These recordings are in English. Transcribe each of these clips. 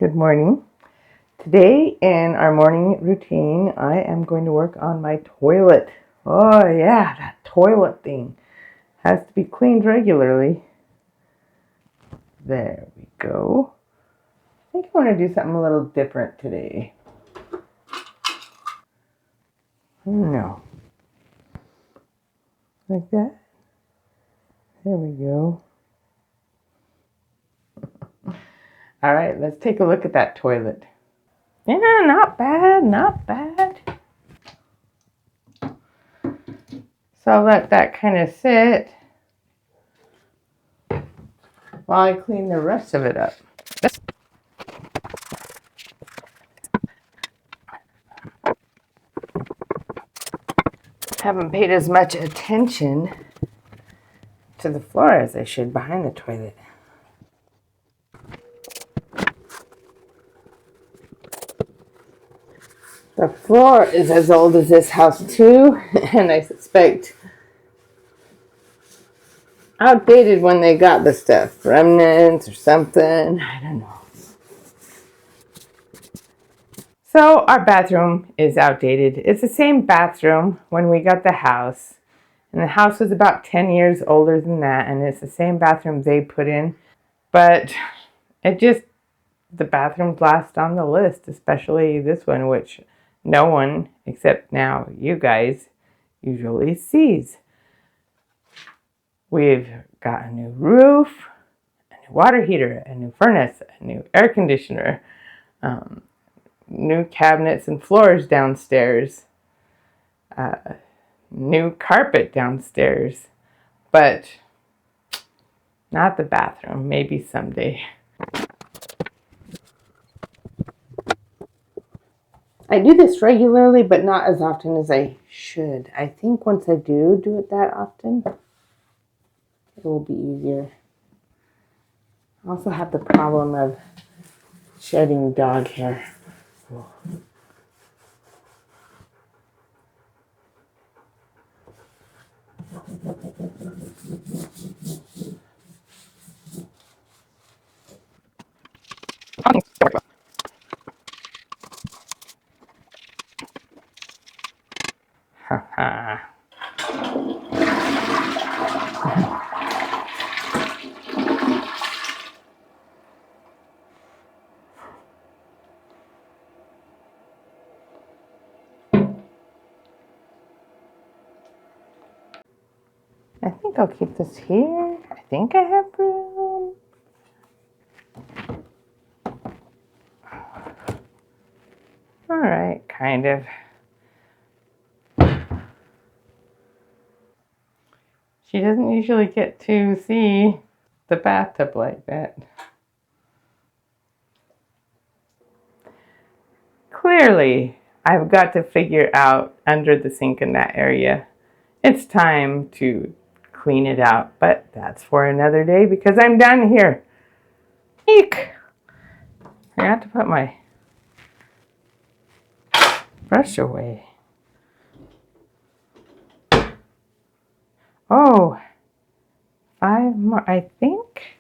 Good morning. Today in our morning routine, I am going to work on my toilet. Oh yeah, that toilet thing has to be cleaned regularly. There we go. I think I want to do something a little different today. No. Like that. There we go. All right, let's take a look at that toilet. Yeah, not bad, not bad. So I'll let that kind of sit while I clean the rest of it up. Haven't paid as much attention to the floor as I should behind the toilet. The floor is as old as this house too, and I suspect outdated when they got the stuff. Remnants or something, I don't know. So our bathroom is outdated. It's the same bathroom when we got the house. And the house was about 10 years older than that, and it's the same bathroom they put in. But the bathrooms last on the list, especially this one, which no one except now you guys usually sees. We've got a new roof, a new water heater, a new furnace, a new air conditioner, new cabinets and floors downstairs, new carpet downstairs, but not the bathroom. Maybe someday. I do this regularly, but not as often as I should. I think once I do it that often, it will be easier. I also have the problem of shedding dog hair. Haha. I think I'll keep this here. I think I have room. All right, kind of. She doesn't usually get to see the bathtub like that. Clearly, I've got to figure out under the sink in that area. It's time to clean it out, but that's for another day because I'm done here. Eek! I have to put my brush away. Oh, 5 more, I think.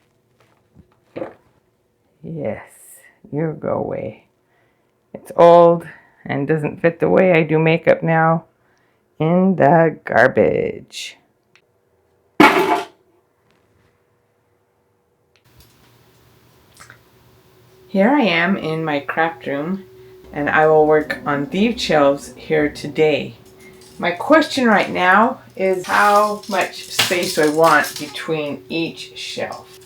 Yes, you go away. It's old and doesn't fit the way I do makeup now. In the garbage. Here I am in my craft room, and I will work on these shelves here today. My question right now is how much space do I want between each shelf?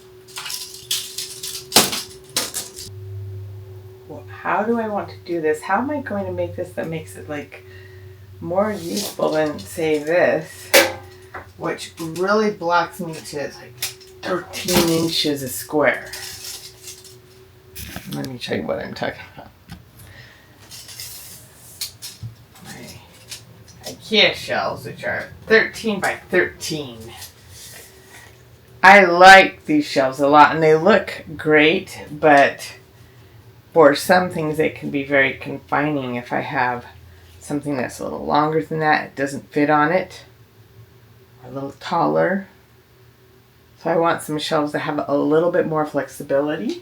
Well, how do I want to do this? How am I going to make this that makes it like more useful than say this, which really blocks me to like 13 inches a square. Let me show you what I'm talking about. My IKEA shelves, which are 13 by 13. I like these shelves a lot, and they look great, but for some things it can be very confining if I have something that's a little longer than that, it doesn't fit on it, or a little taller. So I want some shelves that have a little bit more flexibility.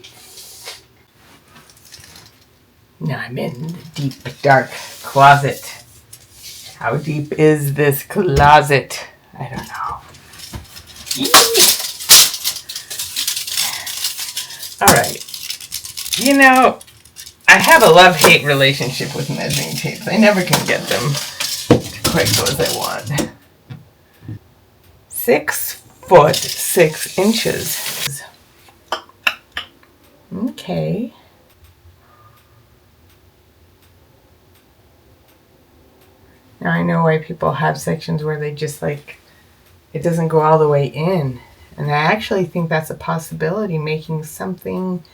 Now I'm in the deep, dark closet. How deep is this closet? I don't know. All right. You know, I have a love-hate relationship with measuring tapes. I never can get them to quite go as I want. 6 foot 6 inches. Okay. Now I know why people have sections where they just like, it doesn't go all the way in. And I actually think that's a possibility, making something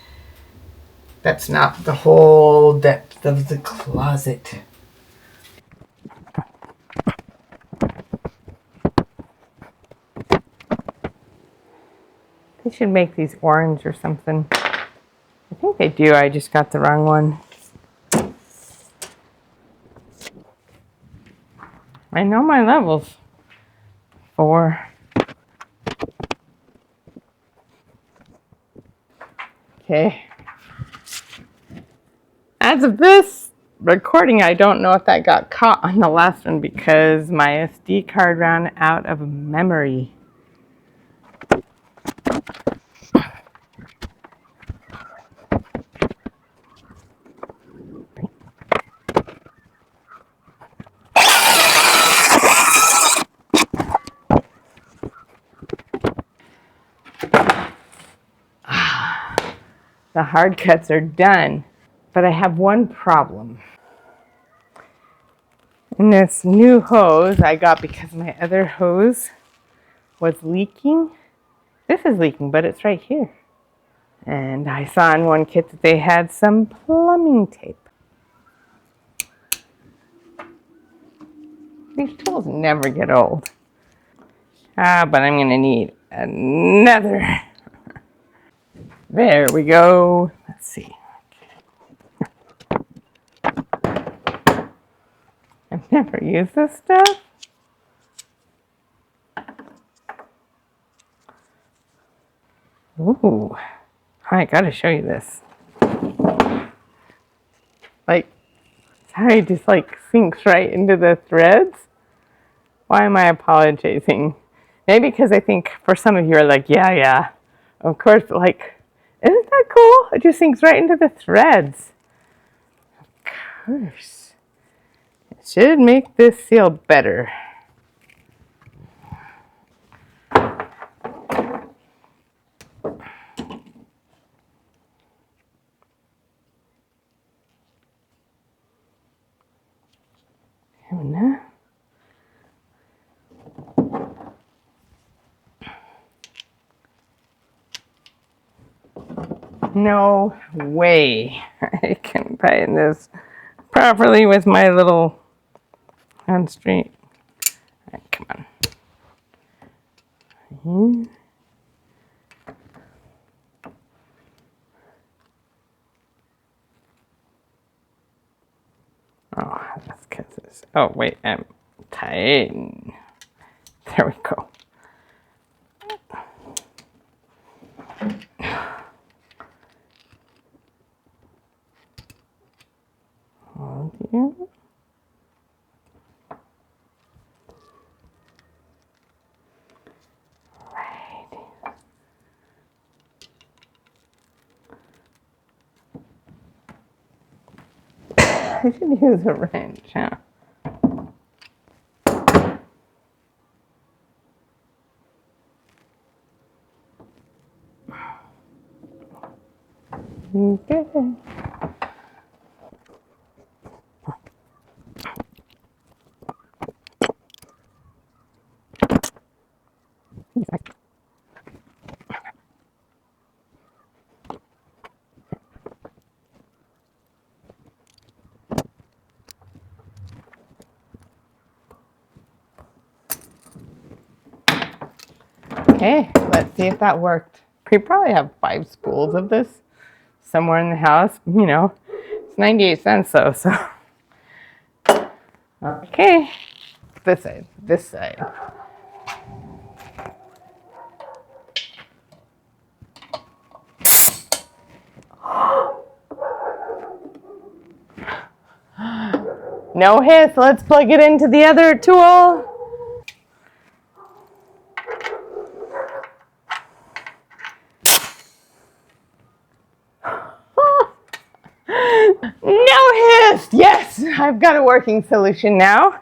that's not the whole depth of the closet. They should make these orange or something. I think they do, I just got the wrong one. I know my levels. 4. Okay. As of this recording, I don't know if that got caught on the last one because my SD card ran out of memory. The hard cuts are done, but I have one problem. And this new hose I got because my other hose was leaking. This is leaking, but it's right here. And I saw in one kit that they had some plumbing tape. These tools never get old. But I'm gonna need another. There we go. Let's see. I've never used this stuff. Ooh. I gotta show you this. Like, sorry, just like sinks right into the threads. Why am I apologizing? Maybe because I think for some of you are like, yeah, of course, but like, isn't that cool? It just sinks right into the threads. Of course. It should make this seal better. No way I can tighten this properly with my little hand straight. Right, come on. Oh, that's because it's. Oh, wait, I'm tight. There we go. Hold you. Right. I should use a wrench, huh? Okay. Okay, let's see if that worked. We probably have 5 spools of this somewhere in the house. You know, it's 98 cents though, so. Okay, this side, this side. No hiss. Let's plug it into the other tool. No hiss. Yes, I've got a working solution now.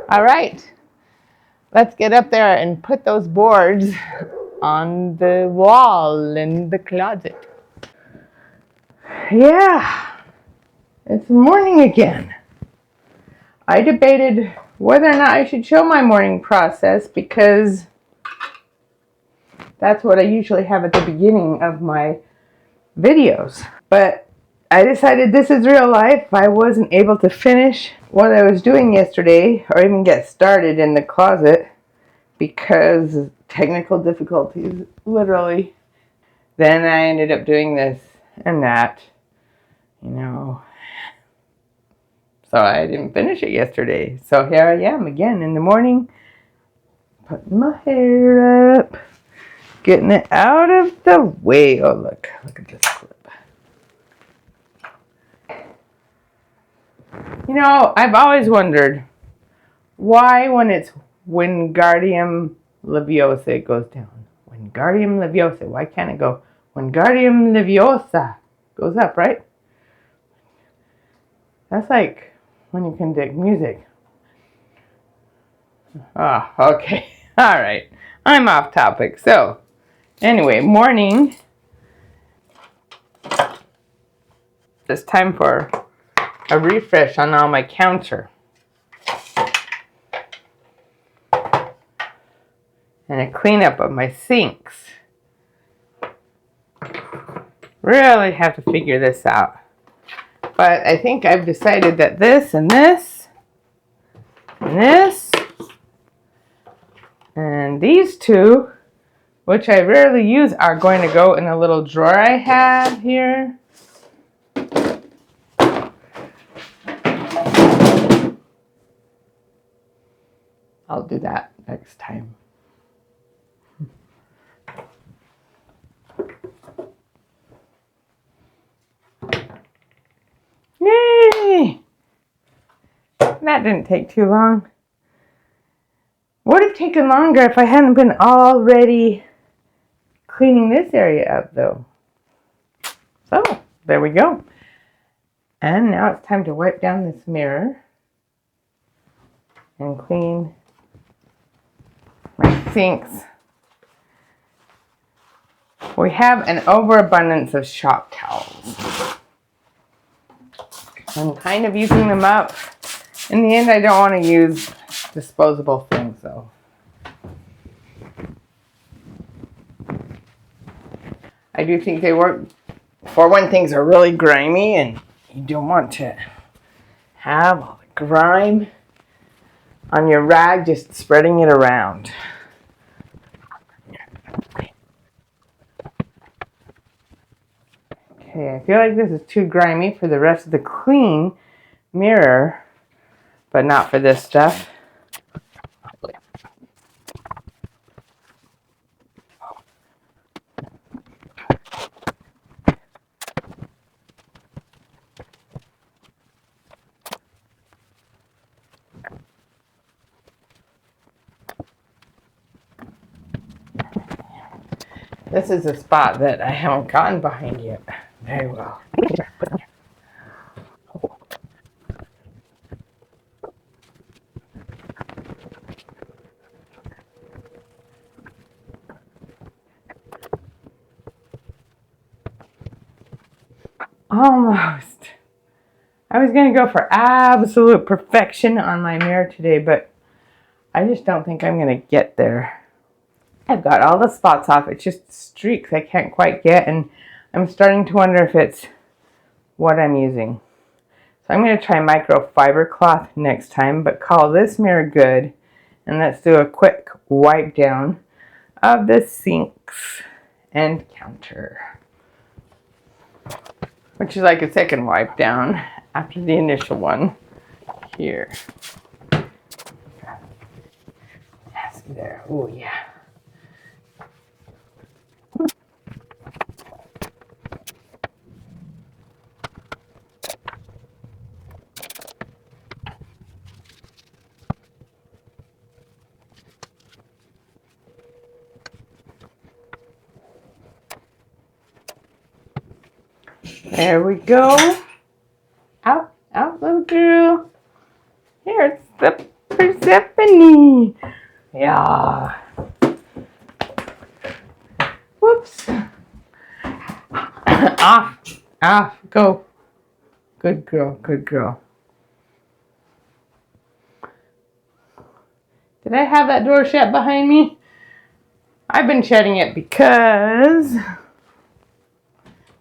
All right. Let's get up there and put those boards on the wall in the closet. Yeah, it's morning again. I debated whether or not I should show my morning process because that's what I usually have at the beginning of my videos. But I decided this is real life. I wasn't able to finish what I was doing yesterday or even get started in the closet because technical difficulties, literally. Then I ended up doing this and that, you know. So I didn't finish it yesterday. So here I am again in the morning, putting my hair up, getting it out of the way. Oh, look at this clip. You know, I've always wondered why when it's Wingardium Leviosa it goes down. Wingardium Leviosa. Why can't it go Wingardium Leviosa? Goes up, right? That's like when you can dig music. Oh, okay. All right. I'm off topic. So, anyway, morning. It's time for a refresh on all my counter. And a cleanup of my sinks. Really have to figure this out. But I think I've decided that this and this and this and these two, which I rarely use, are going to go in a little drawer I have here. I'll do that next time. Yay! That didn't take too long. Would have taken longer if I hadn't been already cleaning this area up, though. So, there we go. And now it's time to wipe down this mirror and clean my sinks. We have an overabundance of shop towels. I'm kind of using them up. In the end, I don't want to use disposable things, though. I do think they work for when things are really grimy and you don't want to have all the grime on your rag, just spreading it around. Okay, I feel like this is too grimy for the rest of the clean mirror, but not for this stuff. This is a spot that I haven't gotten behind yet very well. Almost. I was going to go for absolute perfection on my mirror today, but I just don't think I'm going to get there. I've got all the spots off. It's just streaks I can't quite get, and I'm starting to wonder if it's what I'm using. So I'm going to try microfiber cloth next time, but call this mirror good. And let's do a quick wipe down of the sinks and counter, which is like a second wipe down after the initial one here. Yes, there. Oh, yeah. There we go. Out, out, little girl. Here's the Persephone. Yeah. Whoops. Off, off, go. Good girl, good girl. Did I have that door shut behind me? I've been shutting it because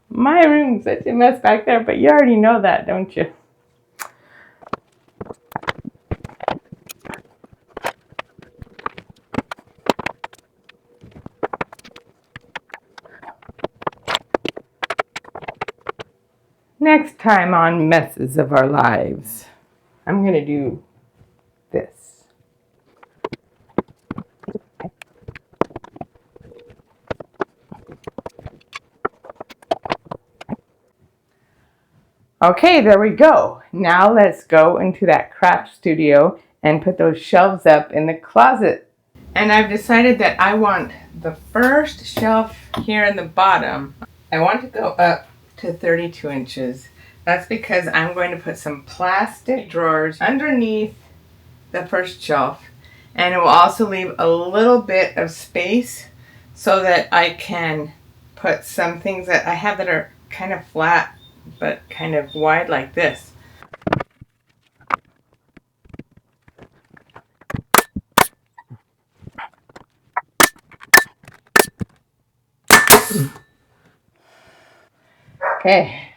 my room's such a mess back there, but you already know that, don't you? Next time on Messes of Our Lives, I'm going to do this. Okay, there we go. Now let's go into that craft studio and put those shelves up in the closet. And I've decided that I want the first shelf here in the bottom. I want to go up to 32 inches. That's because I'm going to put some plastic drawers underneath the first shelf. And it will also leave a little bit of space so that I can put some things that I have that are kind of flat but kind of wide like this. Okay.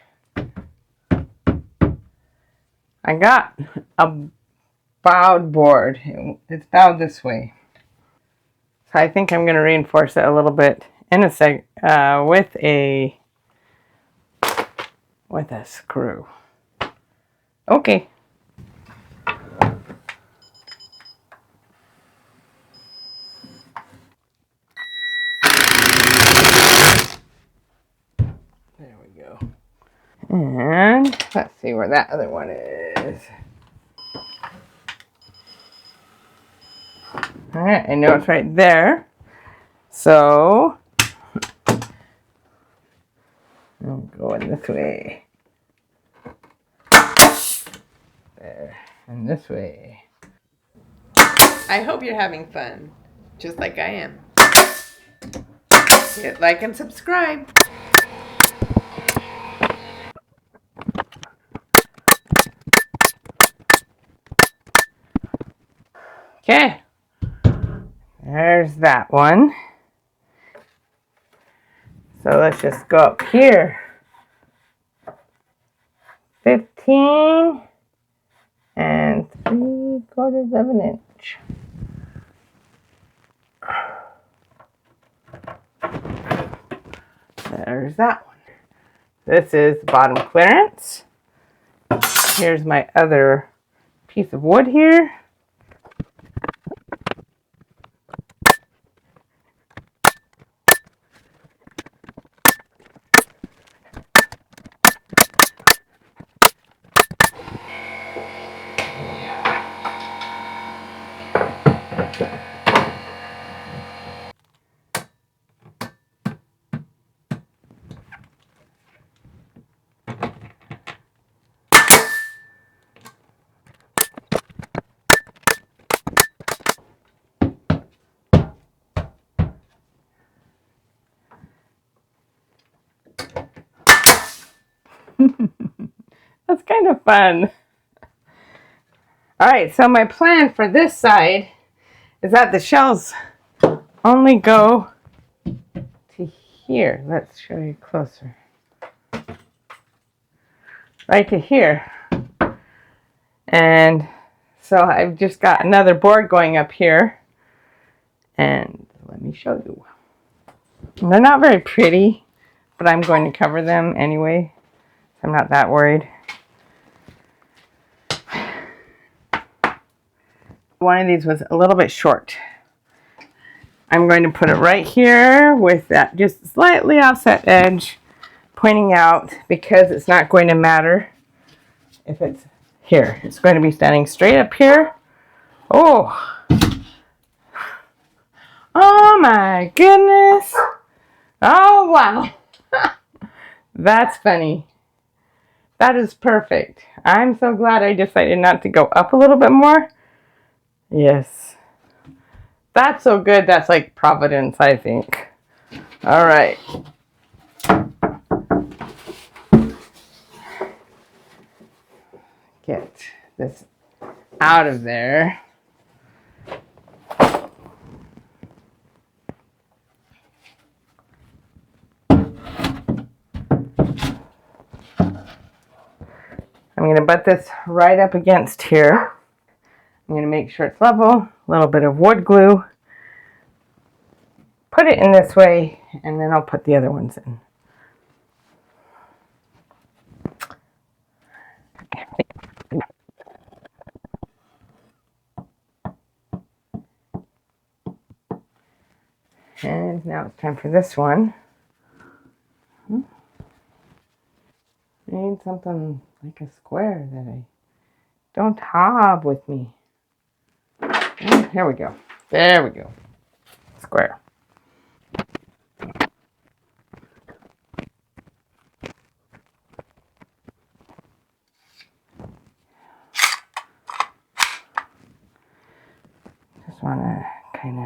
I got a bowed board. It's bowed this way. So I think I'm going to reinforce it a little bit in a sec with a screw. Okay. There we go. And let's see where that other one is. All right, I know it's right there. So I'm going this way. There, and this way. I hope you're having fun, just like I am. Hit like and subscribe. Okay, there's that one. So let's just go up here. 15 and 3/4 of an inch. There's that one. This is the bottom clearance. Here's my other piece of wood here. That's kind of fun. All right, so my plan for this side is that the shelves only go to here. Let's show you closer. Right to here. And so I've just got another board going up here. And let me show you. They're not very pretty, but I'm going to cover them anyway. I'm not that worried. One of these was a little bit short. I'm going to put it right here with that just slightly offset edge pointing out, because it's not going to matter if it's here. It's going to be standing straight up here. Oh my goodness. Oh wow. That's funny. That is perfect. I'm so glad I decided not to go up a little bit more. Yes. That's so good. That's like Providence, I think. All right. Get this out of there. I'm going to butt this right up against here. I'm going to make sure it's level. A little bit of wood glue. Put it in this way, and then I'll put the other ones in. And now it's time for this one. I need something like a square that I don't have with me. Here we go. There we go. Square. Just want to kind of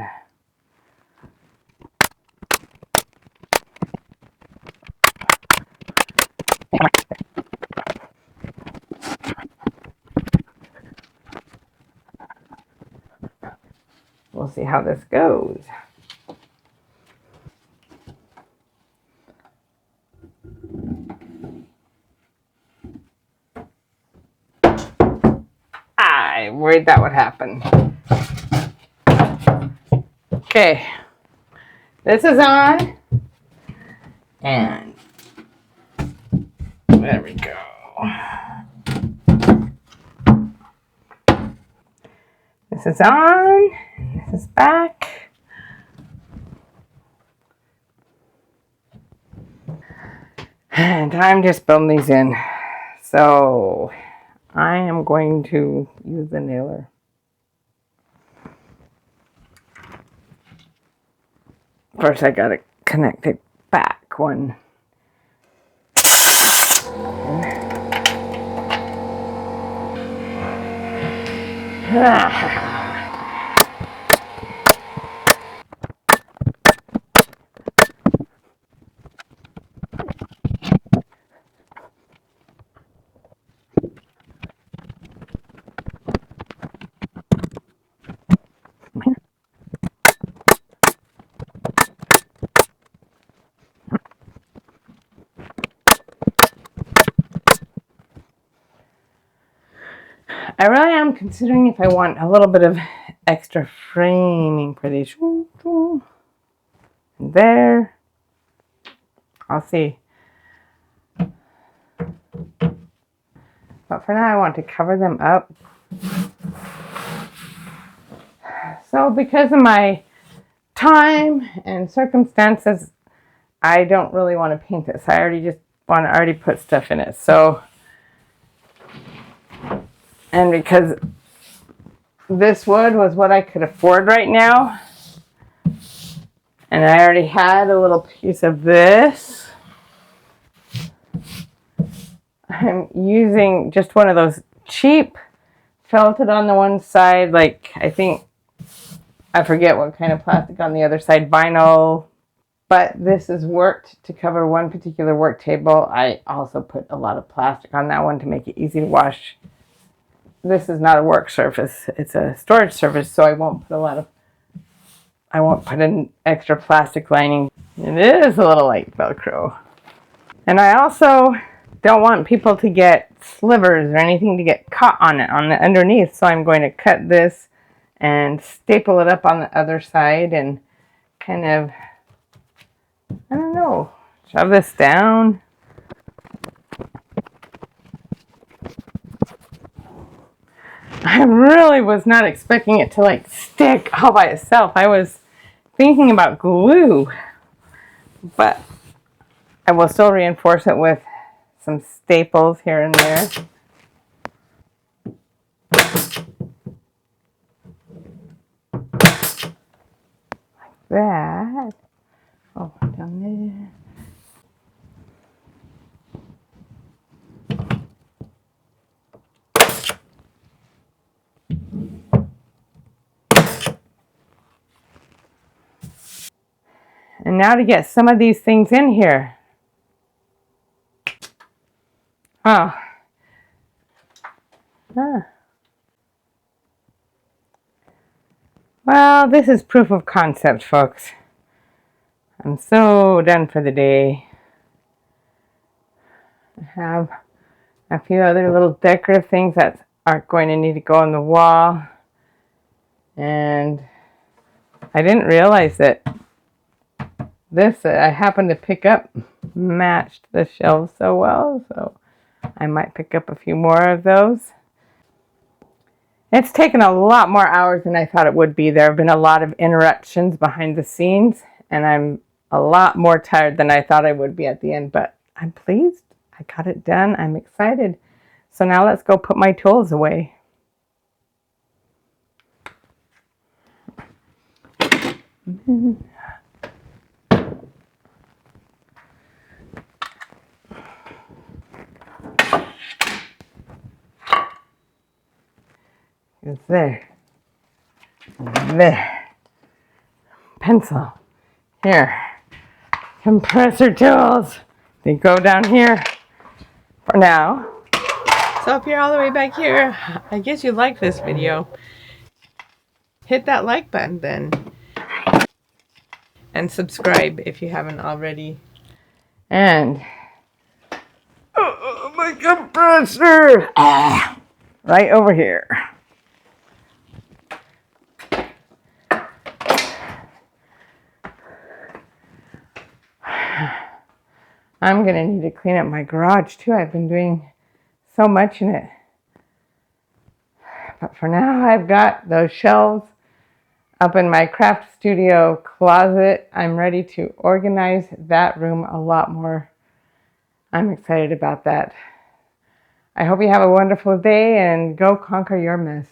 we'll see how this goes. I worried that would happen. Okay, this is on, and there we go. This is on, and this is back. And I'm just building these in. So I am going to use the nailer. First I gotta connect it back one. I really am considering if I want a little bit of extra framing for these. And there. I'll see. But for now I want to cover them up. So because of my time and circumstances, I don't really want to paint this. I already put stuff in it. So, and because this wood was what I could afford right now, and I already had a little piece of this, I'm using just one of those cheap felted on the one side, like I forget what kind of plastic on the other side, vinyl. But this is worked to cover one particular work table. I also put a lot of plastic on that one to make it easy to wash. This is not a work surface. It's a storage surface, so I won't put an extra plastic lining. It is a little like Velcro. And I also don't want people to get slivers or anything to get caught on it on the underneath. So I'm going to cut this and staple it up on the other side and kind of, I don't know, shove this down. I really was not expecting it to like stick all by itself. I was thinking about glue, but I will still reinforce it with some staples here and there. Like that. Oh, down there. And now to get some of these things in here. Oh. Ah. Well, this is proof of concept, folks. I'm so done for the day. I have a few other little decorative things that are going to need to go on the wall. And I didn't realize that this I happened to pick up matched the shelves so well, so I might pick up a few more of those. It's taken a lot more hours than I thought it would be. There have been a lot of interruptions behind the scenes, and I'm a lot more tired than I thought I would be at the end, but I'm pleased. I got it done. I'm excited. So now let's go put my tools away. It's there. There. Pencil. Here. Compressor tools. They go down here for now. So if you're all the way back here, I guess you like this video. Hit that like button then. And subscribe if you haven't already. And my compressor! Right over here. I'm going to need to clean up my garage too. I've been doing so much in it. But for now, I've got those shelves up in my craft studio closet. I'm ready to organize that room a lot more. I'm excited about that. I hope you have a wonderful day and go conquer your mess.